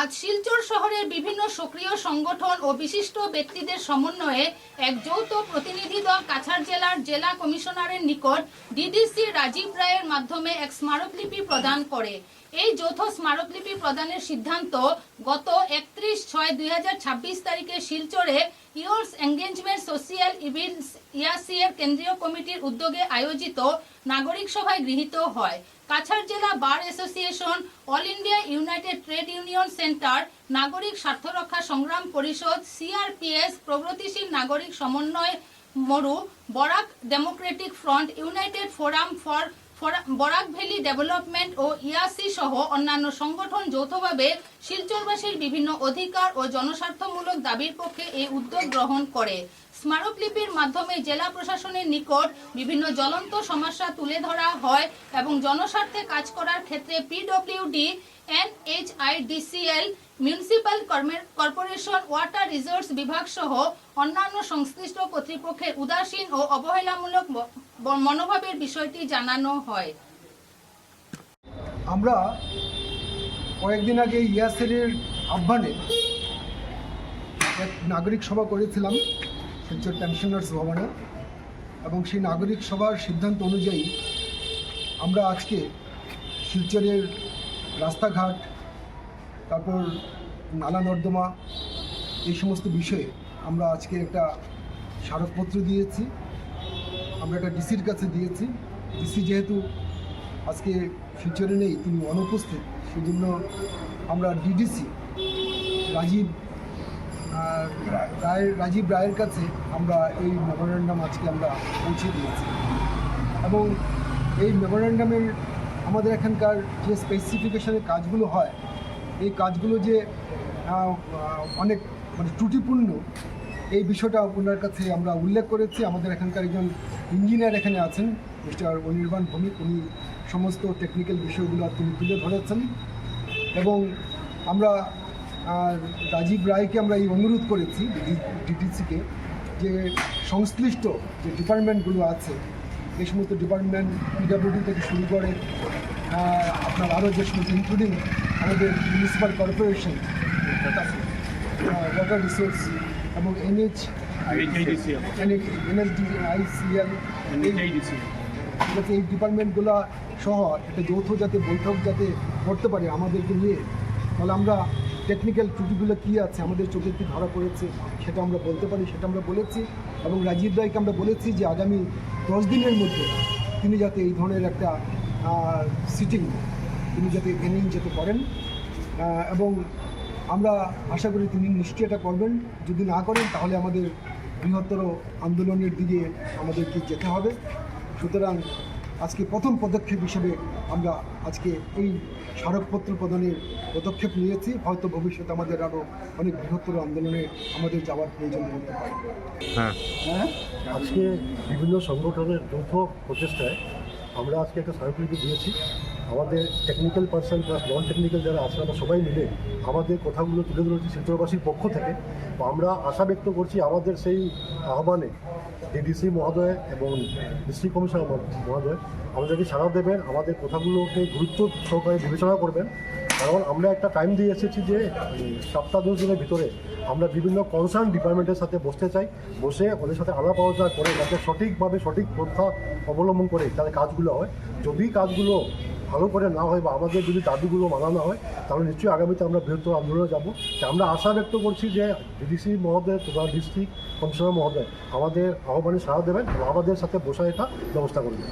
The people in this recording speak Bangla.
আজ শিলচর শহরের বিভিন্ন সক্রিয় সংগঠন ও বিশিষ্ট ব্যক্তিদের সমন্বয়ে এক যৌথ প্রতিনিধি দল কাছাড় জেলার জেলা কমিশনারের নিকট ডিডিসি রাজীব রায়ের মাধ্যমে এক স্মারকলিপি প্রদান করে। এই যৌথ স্মারকলিপি প্রদানের সিদ্ধান্ত গত 31/6/2026 তারিখে শিলচরে ইয়র্স এঙ্গেজমেন্ট সোশিয়াল ইভেন্টস ইয়াসিএর কেন্দ্রীয় কমিটির উদ্যোগে আয়োজিত নাগরিক সভায় গৃহীত হয়। কাছাড় জেলা bar association, all India United trade union centre, নাগরিক স্বার্থ রক্ষা সংগ্রাম পরিষদ, সিআরপিএস, প্রগতিশীল নাগরিক সমন্বয় মরু, Barak democratic front, united forum for Barak valley development ও ইয়াসি সহ অন্যান্য সংগঠন যৌথভাবে শিলচরবাসীর বিভিন্ন অধিকার ও জনস্বার্থমূলক দাবির পক্ষে এই উদ্যোগ গ্রহণ করে। স্মারকলিপির মাধ্যমে জেলা প্রশাসনের নিকট বিভিন্ন জ্বলন্ত সমস্যা তুলে ধরা হয় এবং জনস্বার্থে কাজ করার ক্ষেত্রে PWD, NHIDCL, municipal corporation, water resource বিভাগ সহ অন্যান্য সংশ্লিষ্ট কর্তৃপক্ষের উদাসীন ও অবহেলামূলক মনোভাবের বিষয়টি জানানো হয়। আমরা কয়েকদিন আগে ইয়াসের আহ্বানে এক নাগরিক সভা করেছিলাম শিলচর পেনশনার্স ভবনে, এবং সেই নাগরিক সভার সিদ্ধান্ত অনুযায়ী আমরা আজকে শিলচরের রাস্তাঘাট, তারপর নালা নর্দমা, এই সমস্ত বিষয়ে আমরা আজকে একটা স্মারকপত্র দিয়েছি। আমরা একটা ডিসির কাছে দিয়েছি। ডিসি যেহেতু আজকে শিলচরে নেই, তিনি অনুপস্থিত, সেই জন্য আমরা ডিডিসি রাজীব রায়ের কাছে আমরা এই মেমোরেন্ডাম আজকে আমরা পৌঁছে দিয়েছি। এবং এই মেমোরেন্ডামের আমাদের এখানকার যে স্পেসিফিকেশনের কাজগুলো হয়, এই কাজগুলো যে অনেক ত্রুটিপূর্ণ, এই বিষয়টা ওনার কাছে আমরা উল্লেখ করেছি। আমাদের এখানকার একজন ইঞ্জিনিয়ার এখানে আছেন, মিস্টার অনির্বাণ ভৌমিক, উনি সমস্ত টেকনিক্যাল বিষয়গুলো তিনি তুলে ধরেছেন। এবং আমরা রাজীব রায়কে আমরা এই অনুরোধ করেছি ডিটিসিকে যে সংশ্লিষ্ট যে ডিপার্টমেন্টগুলো আছে, এই সমস্ত ডিপার্টমেন্ট পিডব্লিউডি থেকে শুরু করে আপনার আরও যে সমস্ত ইনক্লুডিং আমাদের মিউনিসিপ্যাল কর্পোরেশন, ওয়াটার রিসোর্স এবং এই ডিপার্টমেন্টগুলো সহ একটা যৌথ যাতে বৈঠক যাতে করতে পারে আমাদেরকে নিয়ে, তাহলে আমরা টেকনিক্যাল ত্রুটিগুলো কী আছে, আমাদের চোখে কী ধরা পড়েছে সেটা আমরা বলতে পারি, সেটা আমরা বলেছি। এবং রাজীব রায়কে আমরা বলেছি যে আগামী 10 দিনের মধ্যে তিনি যাতে এই ধরনের একটা সিটিং তিনি যাতে ট্রেনিং যেতে করেন, এবং আমরা আশা করি তিনি নিশ্চয়ই এটা করবেন। যদি না করেন তাহলে আমাদের বৃহত্তর আন্দোলনের দিকে আমাদেরকে যেতে হবে। সুতরাং আজকে প্রথম পদক্ষেপ হিসেবে আমরা আজকে এই স্মারকপত্র প্রদানের পদক্ষেপ নিয়েছি। হয়তো ভবিষ্যতে আমাদের আরও অনেক বৃহত্তর আন্দোলনে আমাদের যাওয়ার প্রয়োজন হতে পারে। আজকে বিভিন্ন সংগঠনের যৌথ প্রচেষ্টায় আমরা আজকে একটা স্মারকলিপি দিয়েছি। আমাদের technical person plus non technical যারা আছে, আমরা সবাই মিলে আমাদের কথাগুলো তুলে ধরেছি শিলচরবাসীর পক্ষ থেকে। আমরা আশা ব্যক্ত করছি আমাদের সেই আহ্বানে ডিডিসি মহোদয় এবং ডিস্ট্রিক্ট কমিশনার মহোদয় আমাদেরকে সাড়া দেবেন, আমাদের কথাগুলোকে গুরুত্ব সহকারে বিবেচনা করবেন। কারণ আমরা একটা টাইম দিয়ে এসেছি যে 7-10 দিনের ভিতরে আমরা বিভিন্ন কনসার্ন ডিপার্টমেন্টের সাথে বসতে চাই, বসে ওদের সাথে আলাপ আলোচনা করে যাতে সঠিকভাবে সঠিক পন্থা অবলম্বন করে যাতে কাজগুলো হয়। যদি কাজগুলো ভালো করে না হয় বা আমাদের যদি দাবিগুলো মানা না হয়, তাহলে নিশ্চয়ই আগামীতে আমরা বৃহত্তর আন্দোলনে যাব। আমরা আশা ব্যক্ত করছি যে ডিডিসি মহোদয় তথা ডিস্ট্রিক্ট কমিশনার মহোদয় আমাদের আহ্বানে সাড়া দেবেন এবং আমাদের সাথে বসে এটা ব্যবস্থা করবেন।